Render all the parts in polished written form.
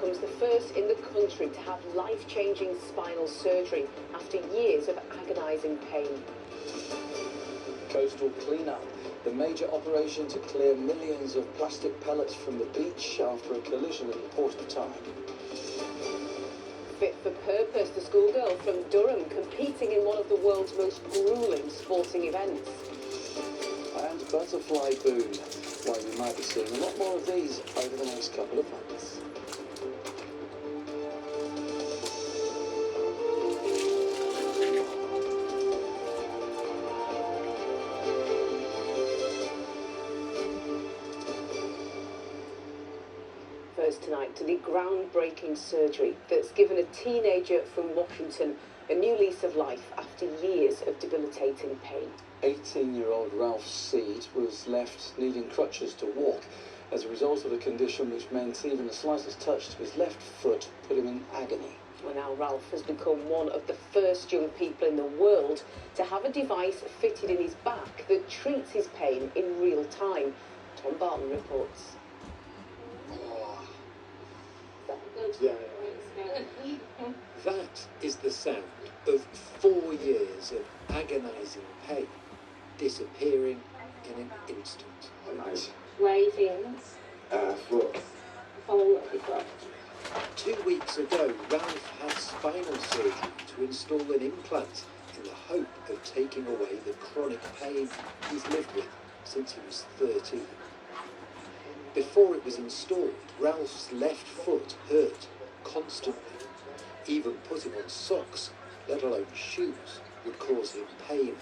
becomes the first in the country to have life-changing spinal surgery after years of agonising pain. Coastal clean-up, the major operation to clear millions of plastic pellets from the beach after a collision at the port of Tyne. Fit for purpose, the schoolgirl from Durham competing in one of the world's most gruelling sporting events. And butterfly boom, why we might be seeing a lot more of these over the next couple of months. First tonight to the groundbreaking surgery that's given a teenager from Hutchinson a new lease of life after years of debilitating pain. 18-year-old Ralph Seed was left needing crutches to walk as a result of a condition which meant even the slightest touch to his left foot put him in agony. Well, now Ralph has become one of the first young people in the world to have a device fitted in his back that treats his pain in real time. Tom Barton reports. Yeah. That is the sound of 4 years of agonising pain disappearing in an instant. Nice. Where are your feelings? Foot. Follow what you've got. 2 weeks ago, Ralph had spinal surgery to install an implant in the hope of taking away the chronic pain he's lived with since he was 13. Before it was installed, Ralph's left foot hurt constantly. Even putting on socks, let alone shoes, would cause him pain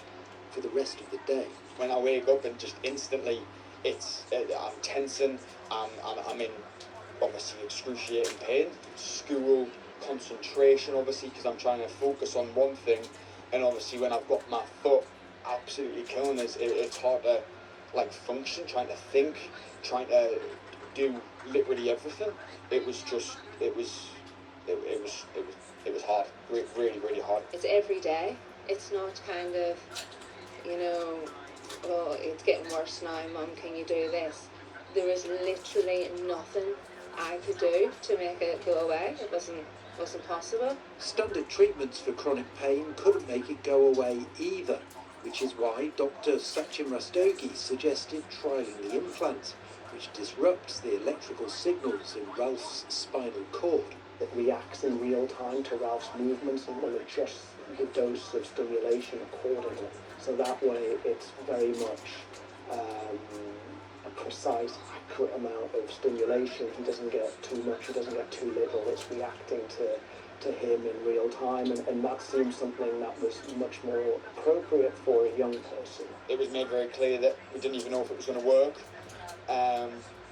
for the rest of the day. When I wake up and just instantly, I'm tensing, I'm in obviously excruciating pain. School, concentration obviously, because I'm trying to focus on one thing, and obviously when I've got my foot absolutely killing us, it's hard to function, trying to think, trying to do literally everything. It was hard, really, really hard. It's every day. It's not kind of, oh, it's getting worse now, Mum, can you do this? There is literally nothing I could do to make it go away. It wasn't possible. Standard treatments for chronic pain couldn't make it go away either, which is why Dr. Sachin Rastogi suggested trialling the implant, which disrupts the electrical signals in Ralph's spinal cord. It reacts in real time to Ralph's movements and will adjust the dose of stimulation accordingly. So that way it's very much a precise, accurate amount of stimulation. He doesn't get too much, he doesn't get too little. It's reacting to him in real time, and that seems something that was much more appropriate for a young person. It was made very clear that we didn't even know if it was going to work,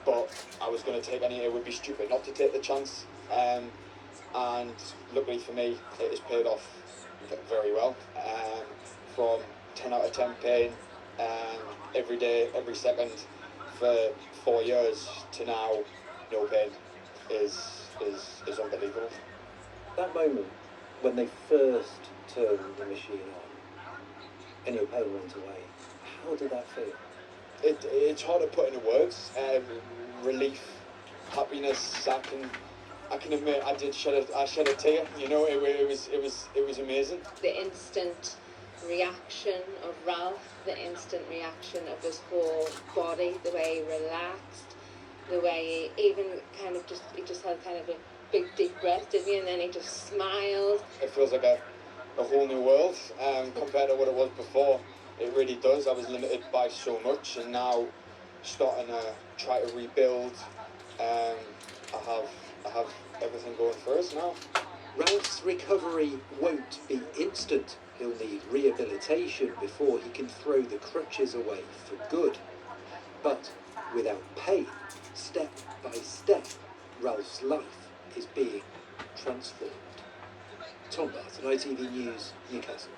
but I was going to take it would be stupid not to take the chance, and luckily for me it has paid off very well. From 10 out of 10 pain every day, every second for 4 years to now no pain is unbelievable. That moment when they first turned the machine on and your pain went away, how did that feel? It's hard to put into words. Relief, happiness. I can admit I shed a tear. It was amazing. The instant reaction of Ralph, the instant reaction of his whole body, the way he relaxed, the way he even he just had kind of a big deep breath, didn't he? And then he just smiled. It feels like a whole new world compared to what it was before. It really does. I was limited by so much, and now starting to try to rebuild. I have everything going for us now. Ralph's recovery won't be instant. He'll need rehabilitation before he can throw the crutches away for good. But without pain, step by step, Ralph's life is being transformed. Tom Barton, ITV News, Newcastle.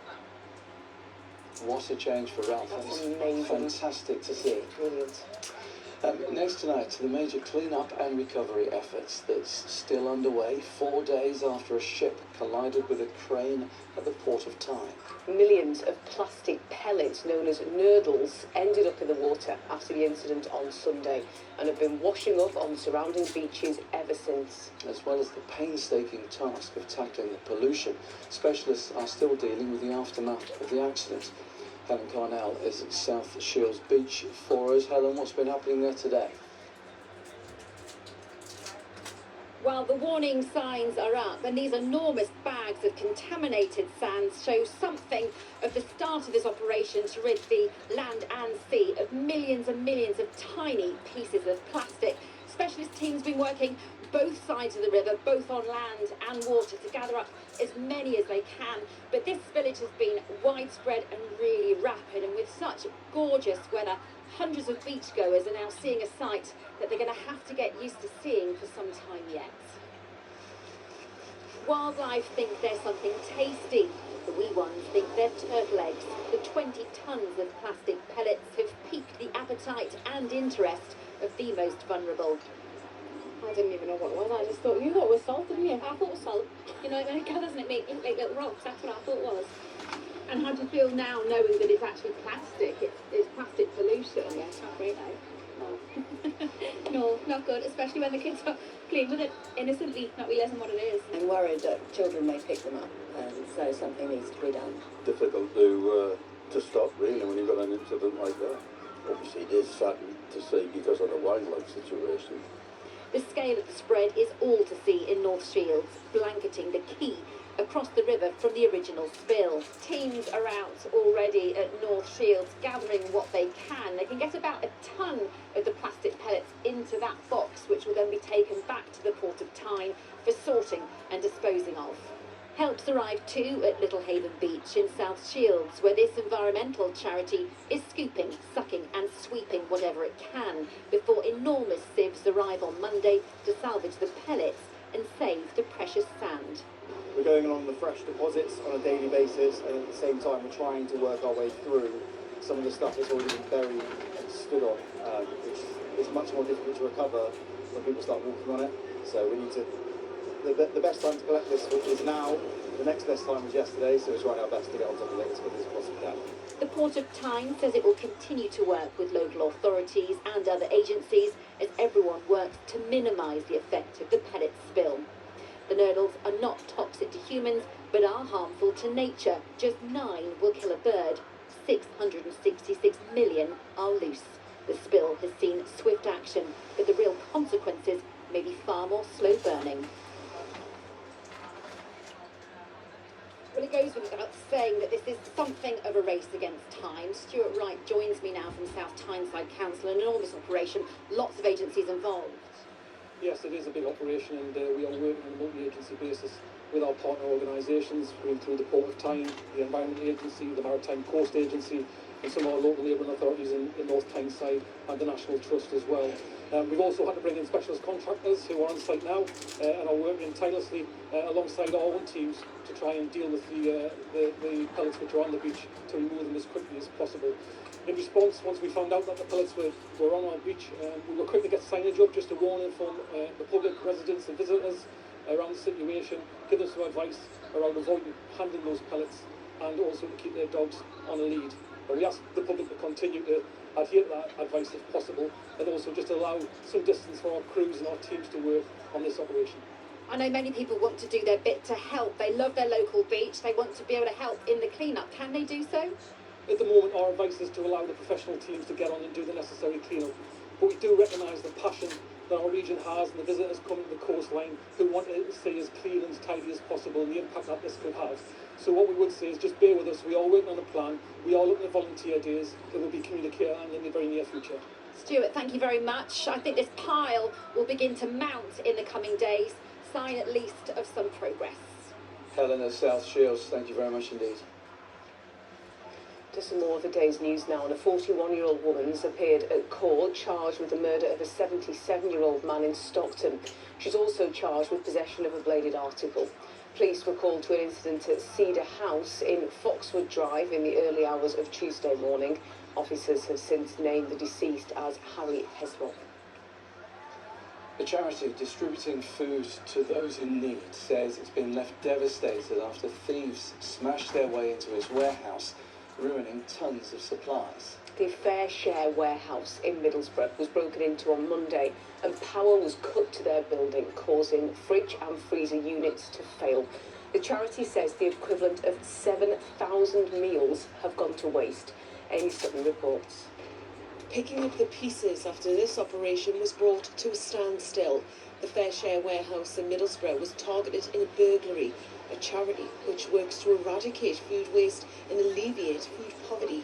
What a change for Ralph. That's That is amazing. fantastic to see. Brilliant. Next tonight, the major clean-up and recovery efforts that's still underway 4 days after a ship collided with a crane at the port of Tyne. Millions of plastic pellets known as nurdles ended up in the water after the incident on Sunday and have been washing up on surrounding beaches ever since. As well as the painstaking task of tackling the pollution, specialists are still dealing with the aftermath of the accident. Helen Carnell is at South Shields Beach for us. Helen, what's been happening there today? Well, the warning signs are up, and these enormous bags of contaminated sands show something of the start of this operation to rid the land and sea of millions and millions of tiny pieces of plastic. Specialist teams have been working both sides of the river, both on land and water, to gather up as many as they can. But this spillage has been widespread and really rapid, and with such gorgeous weather, hundreds of beachgoers are now seeing a sight that they're going to have to get used to seeing for some time yet. Wildlife think they're something tasty. The wee ones think they're turtle eggs. The 20 tonnes of plastic pellets have piqued the appetite and interest of the most vulnerable. I didn't even know what it was. I just thought, you thought it was salt, didn't you? I thought it was salt. You know, when it gathers and it makes little rocks, that's what I thought it was. And how do you feel now, knowing that it's actually plastic? It's plastic pollution. Yeah, it's not great, though. No, not good, especially when the kids are playing with it innocently, not realising what it is. I'm worried that children may pick them up, and so something needs to be done. Difficult to stop, really, when you've got an incident like that. Obviously, it is sad to see because of the wildlife situation. The scale of the spread is all to see in North Shields, blanketing the quay across the river from the original spill. Teams are out already at North Shields gathering what they can. They can get about a tonne of the plastic pellets into that box, which will then be taken back to the port of Tyne for sorting and disposing of. Help's arrived too at Little Haven Beach in South Shields, where this environmental charity is scooping, sucking and sweeping whatever it can before enormous sieves arrive on Monday to salvage the pellets and save the precious sand. We're going along the fresh deposits on a daily basis, and at the same time we're trying to work our way through some of the stuff that's already been buried and stood on, which is much more difficult to recover when people start walking on it. So we need to... The best time to collect this is now. The next best time was yesterday, so we're trying our best to get on top of it as quickly as possible can. The Port of Tyne says it will continue to work with local authorities and other agencies as everyone works to minimise the effect of the pellet spill. The nurdles are not toxic to humans, but are harmful to nature. Just 9 will kill a bird. 666 million are loose. The spill has seen swift action, but the real consequences may be far more slow burning. Well, it goes without saying that this is something of a race against time. Stuart Wright joins me now from South Tyneside Council, an enormous operation, lots of agencies involved. Yes, it is a big operation, and we are working on a multi-agency basis with our partner organisations, going through the Port of Tyne, the Environment Agency, the Maritime Coast Agency, and some of our local labouring authorities in North Tyneside, and the National Trust as well. We've also had to bring in specialist contractors who are on site now and are working tirelessly alongside our own teams to try and deal with the pellets which are on the beach, to remove them as quickly as possible. In response, once we found out that the pellets were on our beach, we were quick to get signage up just to warn and inform the public, residents and visitors around the situation, give them some advice around avoiding handling those pellets, and also to keep their dogs on a lead. But we ask the public to continue to adhere to that advice if possible, and also just allow some distance for our crews and our teams to work on this operation. I know many people want to do their bit to help. They love their local beach. They want to be able to help in the clean-up. Can they do so? At the moment, our advice is to allow the professional teams to get on and do the necessary clean-up. But we do recognise the passion that our region has and the visitors coming to the coastline who want to see as clean and as tidy as possible, and the impact that this could have. So what we would say is just bear with us. We are working on a plan. We are looking at volunteer days that will be communicated in the very near future. Stuart, thank you very much. I think this pile will begin to mount in the coming days, sign at least of some progress. Helen at South Shields, thank you very much indeed. To some more of the day's news now. And a 41-year-old woman has appeared at court charged with the murder of a 77-year-old man in Stockton. She's also charged with possession of a bladed article. Police were called to an incident at Cedar House in Foxwood Drive in the early hours of Tuesday morning. Officers have since named the deceased as Harry Heswell. The charity distributing food to those in need says it's been left devastated after thieves smashed their way into its warehouse, ruining tons of supplies. The Fair Share warehouse in Middlesbrough was broken into on Monday and power was cut to their building, causing fridge and freezer units to fail. The charity says the equivalent of 7,000 meals have gone to waste. Amy Sutton reports. Picking up the pieces after this operation was brought to a standstill. The Fair Share warehouse in Middlesbrough was targeted in a burglary, a charity which works to eradicate food waste and alleviate food poverty.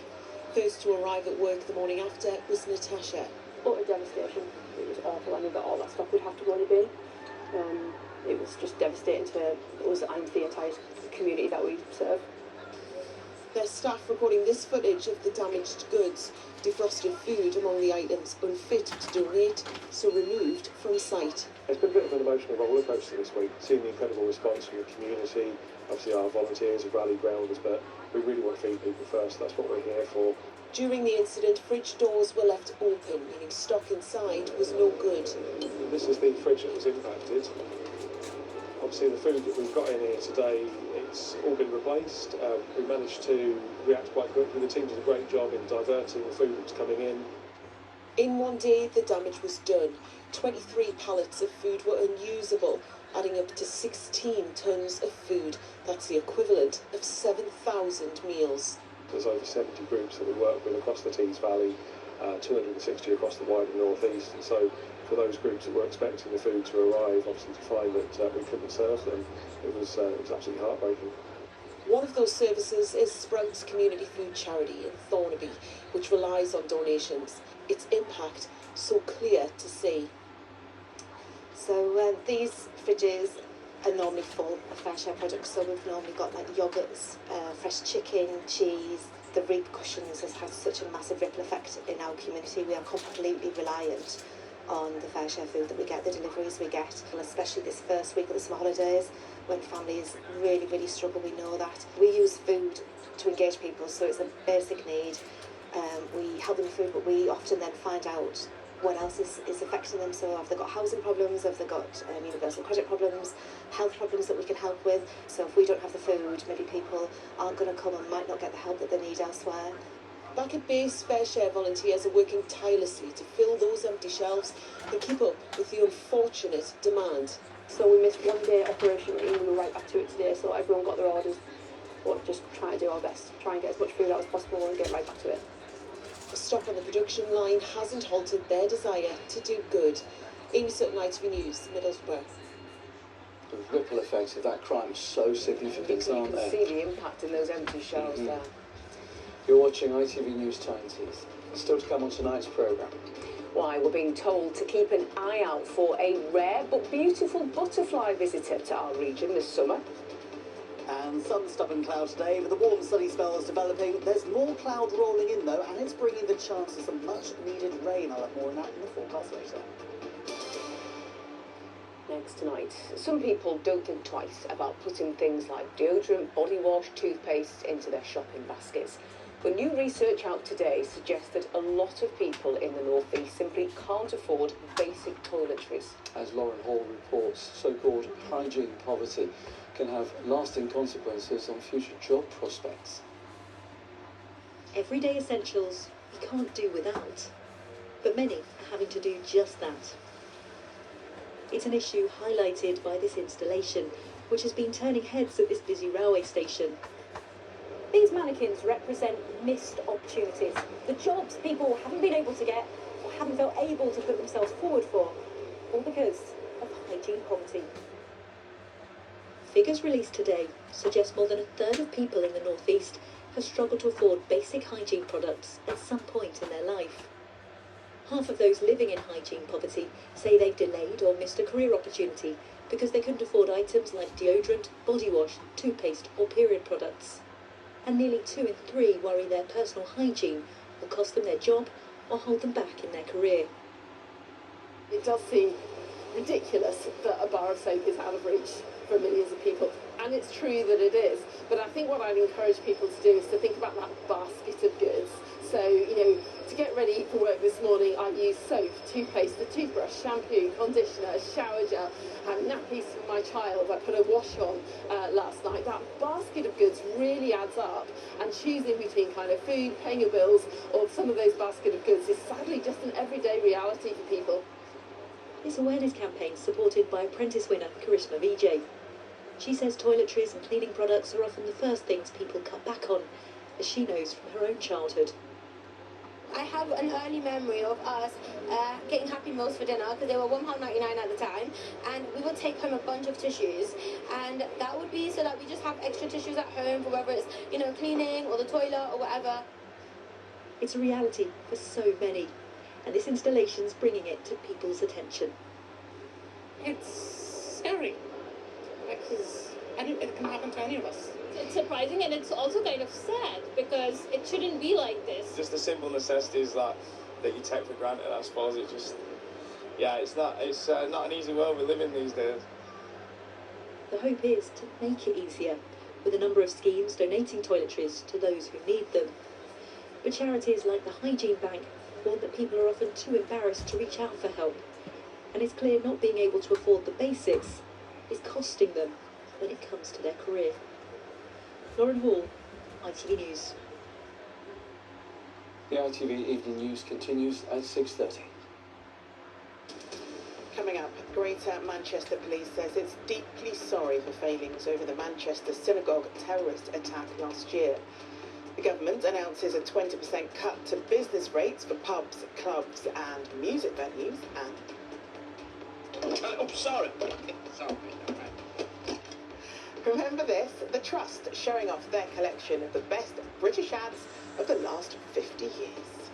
First to arrive at work the morning after was Natasha. Utter devastation. It was awful. I knew that all that stuff would have to go in a bin. It was just devastating to us and the entire community that we serve. Their staff recording this footage of the damaged goods, defrosted food among the items unfit to donate, so removed from site. It's been a bit of an emotional rollercoaster this week, seeing the incredible response from the community. Obviously our volunteers have rallied round us, but we really want to feed people first. That's what we're here for. During the incident, fridge doors were left open, meaning stock inside was no good. This is the fridge that was impacted. Obviously the food that we've got in here today, it's all been replaced. We managed to react quite quickly. The team did a great job in diverting the food that was coming in. In one day, the damage was done. 23 pallets of food were unusable, adding up to 16 tonnes of food. That's the equivalent of 7,000 meals. There's over 70 groups that we work with across the Tees Valley, 260 across the wider North East. And so for those groups that were expecting the food to arrive, obviously to find that we couldn't serve them, it was absolutely heartbreaking. One of those services is Sprouts Community Food Charity in Thornaby, which relies on donations. Its impact so clear to see. So these fridges are normally full of Fair Share products, so we've normally got like yoghurts, fresh chicken, cheese. The repercussions has had such a massive ripple effect in our community. We are completely reliant on the Fair Share food that we get, the deliveries we get, and especially this first week of the summer holidays when families really, really struggle. We know that. We use food to engage people, so it's a basic need. We help them with food, but we often then find out what else is affecting them. So have they got housing problems, have they got universal credit problems, health problems that we can help with. So if we don't have the food, maybe people aren't going to come and might not get the help that they need elsewhere. Back at base, Fair Share volunteers are working tirelessly to fill those empty shelves and keep up with the unfortunate demand. So we missed one day operationally and we were right back to it today, so everyone got their orders. But just trying to do our best, try and get as much food out as possible and get right back to it. A stop on the production line hasn't halted their desire to do good. Amy Sutton, ITV News, Middlesbrough. The ripple effects of that crime are so significant, aren't You they? can see the impact in those empty shelves there. You're watching ITV News Tyne. Still to come on tonight's programme. Why, we're being told to keep an eye out for a rare but beautiful butterfly visitor to our region this summer. And some stubborn cloud today, but the warm sunny spell is developing. There's more cloud rolling in though, and it's bringing the chance of some much needed rain. I'll have more on that in the forecast later. Next tonight, some people don't think twice about putting things like deodorant, body wash, toothpaste into their shopping baskets. But new research out today suggests that a lot of people in the North East simply can't afford basic toiletries. As Lauren Hall reports, so-called hygiene poverty can have lasting consequences on future job prospects. Everyday essentials we can't do without, but many are having to do just that. It's an issue highlighted by this installation, which has been turning heads at this busy railway station. These mannequins represent missed opportunities, the jobs people haven't been able to get or haven't felt able to put themselves forward for, all because of hygiene poverty. Figures released today suggest more than a third of people in the North East have struggled to afford basic hygiene products at some point in their life. Half of those living in hygiene poverty say they've delayed or missed a career opportunity because they couldn't afford items like deodorant, body wash, toothpaste or period products. And nearly 2 in 3 worry their personal hygiene will cost them their job or hold them back in their career. It does seem ridiculous that a bar of soap is out of reach for millions of people. And it's true that it is. But I think what I'd encourage people to do is to think about that basket of goods. So, you know, to get ready for work this morning, I used soap, toothpaste, a toothbrush, shampoo, conditioner, a shower gel, and nappies for my child. I put a wash on last night. That basket of goods really adds up, and choosing between kind of food, paying your bills, or some of those basket of goods is sadly just an everyday reality for people. This awareness campaign supported by apprentice winner Karishma Vijay. She says toiletries and cleaning products are often the first things people cut back on, as she knows from her own childhood. I have an early memory of us getting Happy Meals for dinner because they were £1.99 at the time, and we would take home a bunch of tissues, and that would be so that we just have extra tissues at home for whether it's, you know, cleaning or the toilet or whatever. It's a reality for so many, and this installation's bringing it to people's attention. It's scary because it can happen to any of us. It's surprising, and it's also kind of sad because it shouldn't be like this. Just the simple necessities that you take for granted, I suppose. It just, yeah, it's not an easy world we live in these days. The hope is to make it easier, with a number of schemes donating toiletries to those who need them. But charities like the Hygiene Bank warn that people are often too embarrassed to reach out for help, and it's clear not being able to afford the basics is costing them when it comes to their career. Lauren Hall, ITV News. The ITV Evening News continues at 6:30. Coming up, Greater Manchester Police says it's deeply sorry for failings over the Manchester synagogue terrorist attack last year. The government announces a 20% cut to business rates for pubs, clubs and music venues and... Oh, sorry. Sorry. Remember this, the Trust showing off their collection of the best British ads of the last 50 years.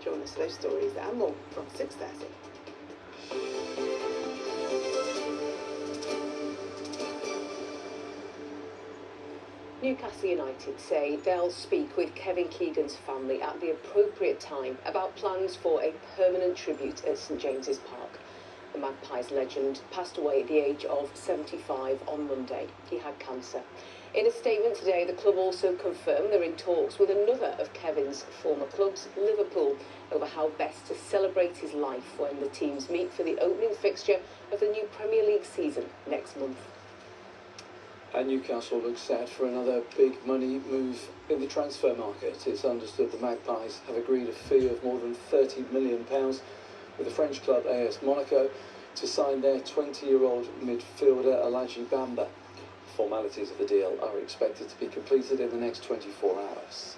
Join us for those stories and more from 6:30. Newcastle United say they'll speak with Kevin Keegan's family at the appropriate time about plans for a permanent tribute at St James's Park. The Magpies legend passed away at the age of 75 on Monday. He had cancer. In a statement today, the club also confirmed they're in talks with another of Kevin's former clubs, Liverpool, over how best to celebrate his life when the teams meet for the opening fixture of the new Premier League season next month. And Newcastle looks set for another big money move in the transfer market. It's understood the Magpies have agreed a fee of more than £30 million with the French club AS Monaco to sign their 20-year-old midfielder Alaji Bamba. Formalities of the deal are expected to be completed in the next 24 hours.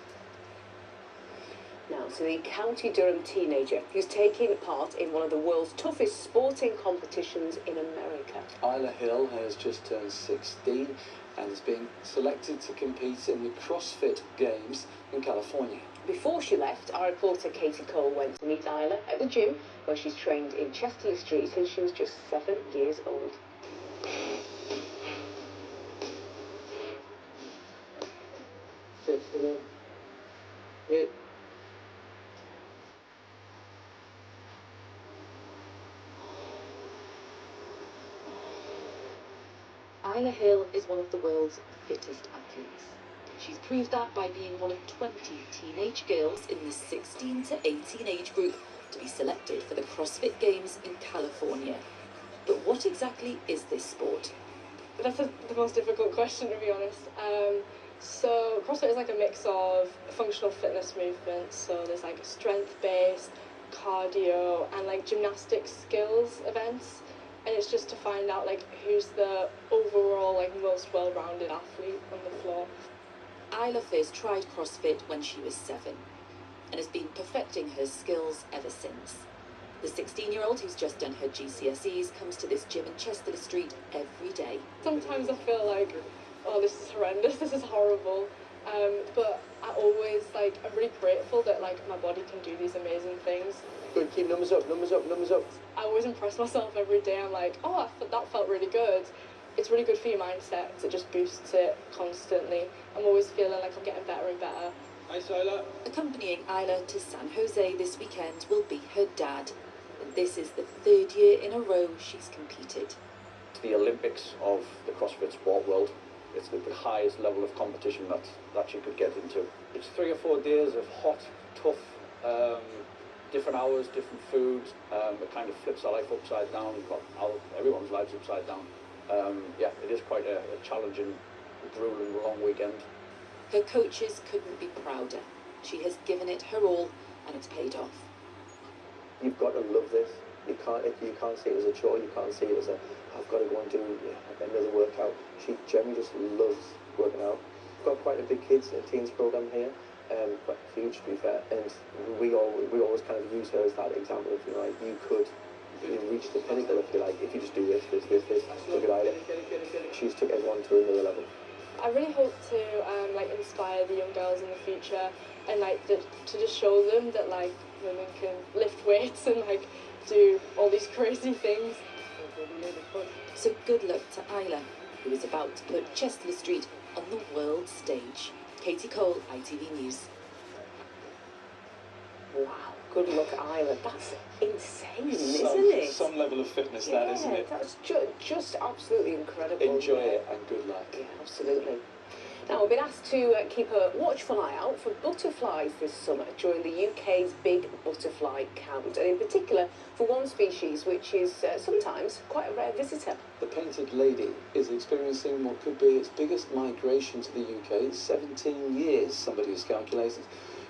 Now to the County Durham teenager who's taking part in one of the world's toughest sporting competitions in America. Isla Hill has just turned 16 and is being selected to compete in the CrossFit Games in California. Before she left, our reporter Katie Cole went to meet Isla at the gym where she's trained in Chesterley Street since she was just 7 years old. Isla Hill is one of the world's fittest athletes. She's proved that by being one of 20 teenage girls in the 16 to 18 age group to be selected for the CrossFit Games in California. But what exactly is this sport? That's the most difficult question, to be honest. So CrossFit is like a mix of functional fitness movements. So there's like strength-based, cardio, and like gymnastic skills events. And it's just to find out like who's the overall like most well-rounded athlete on the floor. Isla first tried CrossFit when she was 7 and has been perfecting her skills ever since. The 16-year-old who's just done her GCSEs comes to this gym in Chesterley Street every day. Sometimes I feel like, oh, this is horrendous, this is horrible. But I'm really grateful that like my body can do these amazing things. Good, keep numbers up, numbers up, numbers up. I always impress myself every day. I'm like, oh, that felt really good. It's really good for your mindset. It just boosts it constantly. I'm always feeling like I'm getting better and better. Hi, Isla. Accompanying Isla to San Jose this weekend will be her dad. and this is the 3rd year in a row she's competed. The Olympics of the CrossFit sport world. It's the highest level of competition that you could get into. It's 3 or 4 days of hot, tough, different hours, different foods. It kind of flips our life upside down. Everyone's lives upside down. Yeah, it is quite a challenging, grueling, long weekend. Her coaches couldn't be prouder. She has given it her all, and it's paid off. You've got to love this. You can't see it as a chore. You can't see it as I've got to go and do another workout. She generally just loves working out. We've got quite a big kids and teens program here, quite huge to be fair. And we always kind of use her as that example of, like, you could reach the pinnacle if you like, if you just do this. Look at Isla. She's took everyone to another level. I really hope to inspire the young girls in the future, and to just show them that women can lift weights and do all these crazy things. So good luck to Isla, who is about to put Chester Street on the world stage. Katie Cole, ITV News. Wow, good luck, Isla. That's insane, isn't it? Some level of fitness, that, isn't it? That's just absolutely incredible. Enjoy it and good luck. Yeah, absolutely. Now, we've been asked to keep a watchful eye out for butterflies this summer during the UK's big butterfly count, and in particular for one species which is sometimes quite a rare visitor. The painted lady is experiencing what could be its biggest migration to the UK in 17 years, somebody has calculated,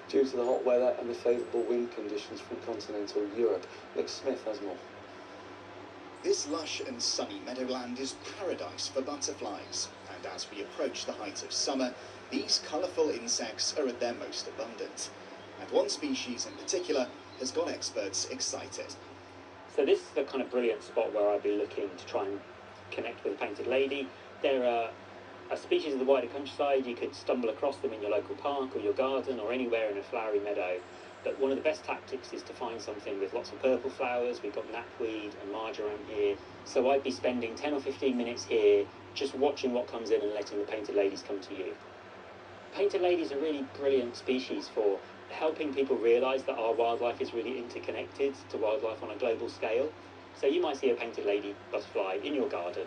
due to the hot weather and the favourable wind conditions from continental Europe. Nick Smith has more. This lush and sunny meadowland is paradise for butterflies, and as we approach the height of summer, these colourful insects are at their most abundant. And one species in particular has got experts excited. So this is the kind of brilliant spot where I'd be looking to try and connect with a painted lady. There are a species of the wider countryside. You could stumble across them in your local park or your garden or anywhere in a flowery meadow. But one of the best tactics is to find something with lots of purple flowers. We've got knapweed and marjoram here. So I'd be spending 10 or 15 minutes here just watching what comes in and letting the painted ladies come to you. Painted ladies are really brilliant species for helping people realise that our wildlife is really interconnected to wildlife on a global scale. So you might see a painted lady butterfly in your garden.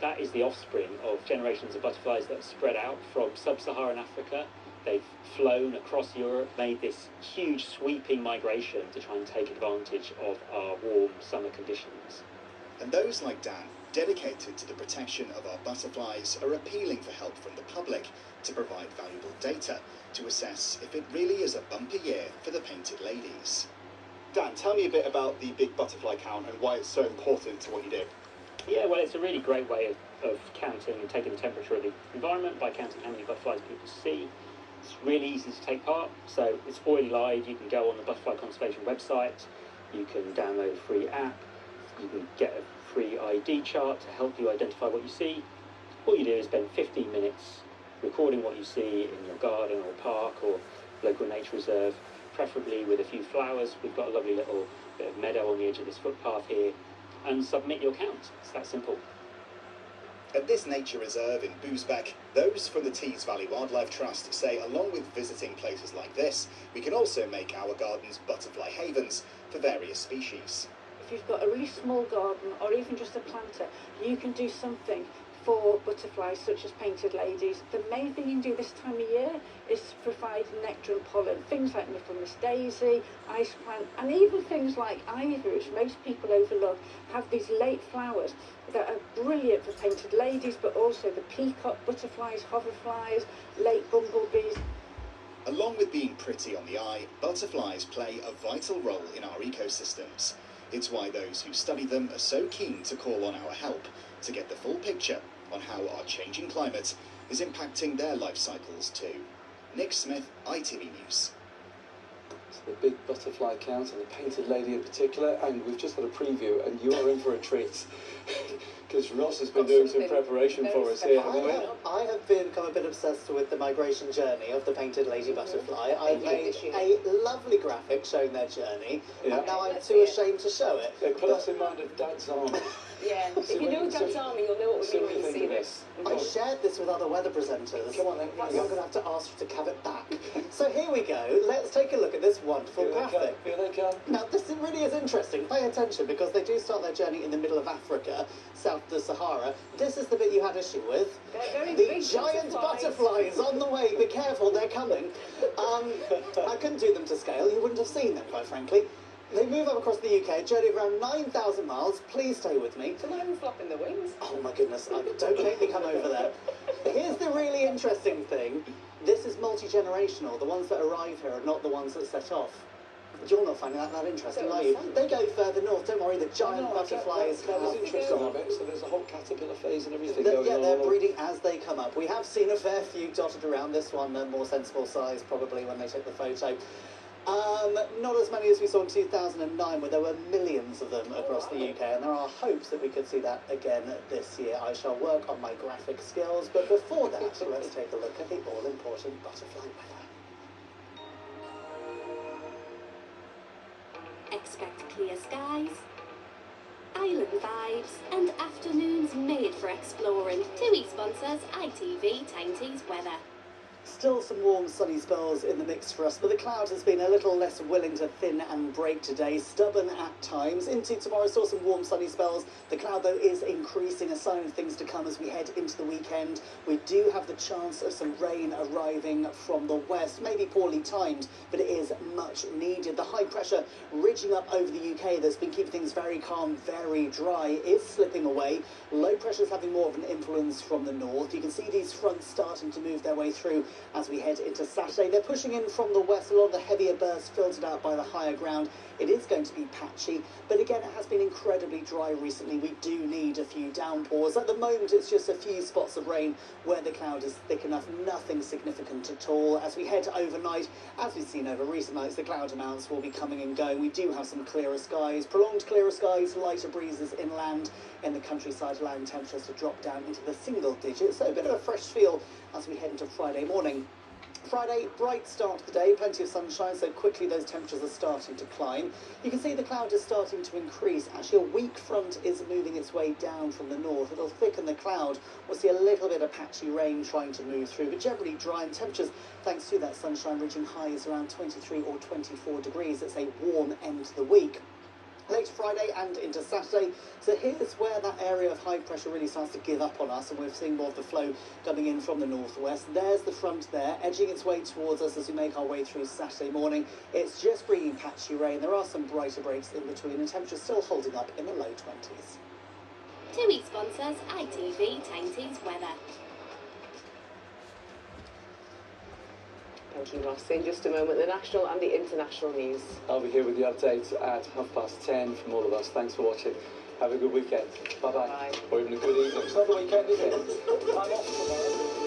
That is the offspring of generations of butterflies that have spread out from sub-Saharan Africa. They've flown across Europe, made this huge sweeping migration to try and take advantage of our warm summer conditions. And those like Dan, dedicated to the protection of our butterflies, are appealing for help from the public to provide valuable data to assess if it really is a bumper year for the painted ladies. Dan, tell me a bit about the big butterfly count and why it's so important to what you do. Yeah, well, it's a really great way of counting and taking the temperature of the environment by counting how many butterflies people see. It's really easy to take part, so it's already live. You can go on the Butterfly Conservation website, you can download a free app, you can get a free ID chart to help you identify what you see. All you do is spend 15 minutes recording what you see in your garden or park or local nature reserve, preferably with a few flowers. We've got a lovely little bit of meadow on the edge of this footpath here, and submit your count. It's that simple. At this nature reserve in Boosbeck, those from the Tees Valley Wildlife Trust say along with visiting places like this, we can also make our gardens butterfly havens for various species. If you've got a really small garden or even just a planter, you can do something for butterflies such as painted ladies. The main thing you can do this time of year is to provide nectar and pollen. Things like Michaelmas daisy, ice plant, and even things like ivy, which most people overlook, have these late flowers that are brilliant for painted ladies, but also the peacock butterflies, hoverflies, late bumblebees. Along with being pretty on the eye, butterflies play a vital role in our ecosystems. It's why those who study them are so keen to call on our help to get the full picture on how our changing climate is impacting their life cycles too. Nick Smith, ITV News. It's the big butterfly count and the painted lady in particular, and we've just had a preview and you are in for a treat because Ross has been doing some preparation for us here. I have become a bit obsessed with the migration journey of the painted lady butterfly. I've made a lovely graphic showing their journey, and now I'm too ashamed to show it. Put us in mind of Dad's army. Yeah, if you know Dad's Army, you'll know what we mean when you see this. I shared this with other weather presenters. Come on then. You're going to have to ask to have it back. So here we go. Let's take a look at this wonderful graphic. Here they come. Now, this really is interesting. Pay attention, because they do start their journey in the middle of Africa, south of the Sahara. This is the bit you had issue with. They're very the big giant butterflies on the way. Be careful, they're coming. I couldn't do them to scale. You wouldn't have seen them, quite frankly. They move up across the UK, a journey of around 9,000 miles. Please stay with me. It's not even flapping the wings. Oh my goodness, don't make me come over there. Here's the really interesting thing. This is multi-generational. The ones that arrive here are not the ones that set off. You're not finding that interesting, are you? They go further north. Don't worry, the giant butterflies That was interesting of it. So there's a whole caterpillar phase and everything going on. Yeah, they're breeding as they come up. We have seen a fair few dotted around. This one, a more sensible size, probably, when they took the photo. Not as many as we saw in 2009, where there were millions of them across the UK, and there are hopes that we could see that again this year. I shall work on my graphic skills, but before that, let's take a look at the all-important butterfly weather. Expect clear skies, island vibes, and afternoons made for exploring. TUI sponsors ITV Tyne's weather. Still some warm sunny spells in the mix for us, but the cloud has been a little less willing to thin and break today, stubborn at times. Into tomorrow, still some warm sunny spells. The cloud, though, is increasing, a sign of things to come as we head into the weekend. We do have the chance of some rain arriving from the west, maybe poorly timed, but it is much needed. The high pressure ridging up over the UK that's been keeping things very calm, very dry, is slipping away. Low pressure is having more of an influence from the north. You can see these fronts starting to move their way through as we head into Saturday. They're pushing in from the west, a lot of the heavier bursts filtered out by the higher ground. It is going to be patchy, but again, it has been incredibly dry recently. We do need a few downpours. At the moment, it's just a few spots of rain where the cloud is thick enough, nothing significant at all. As we head overnight, as we've seen over recent nights, the cloud amounts will be coming and going. We do have some clearer skies, prolonged clearer skies, lighter breezes inland. In the countryside, allowing temperatures to drop down into the single digits, so a bit of a fresh feel as we head into Friday morning. Friday, bright start to the day, plenty of sunshine, so quickly those temperatures are starting to climb. You can see the cloud is starting to increase. Actually, a weak front is moving its way down from the north. It'll thicken the cloud. We'll see a little bit of patchy rain trying to move through, but generally dry, and temperatures, thanks to that sunshine, reaching highs around 23 or 24 degrees. It's a warm end to the week. Late Friday and into Saturday, so here's where that area of high pressure really starts to give up on us, and we're seeing more of the flow coming in from the northwest. There's the front there, edging its way towards us as we make our way through Saturday morning. It's just bringing patchy rain. There are some brighter breaks in between, and temperatures still holding up in the low 20s. TUI sponsors ITV Tyne's weather. Thank you, Ross. In just a moment, the national and the international news. I'll be here with the update at 10:30 from all of us. Thanks for watching. Have a good weekend. Bye-bye. Or even a good evening. It's not the weekend, is it? I'm off tomorrow.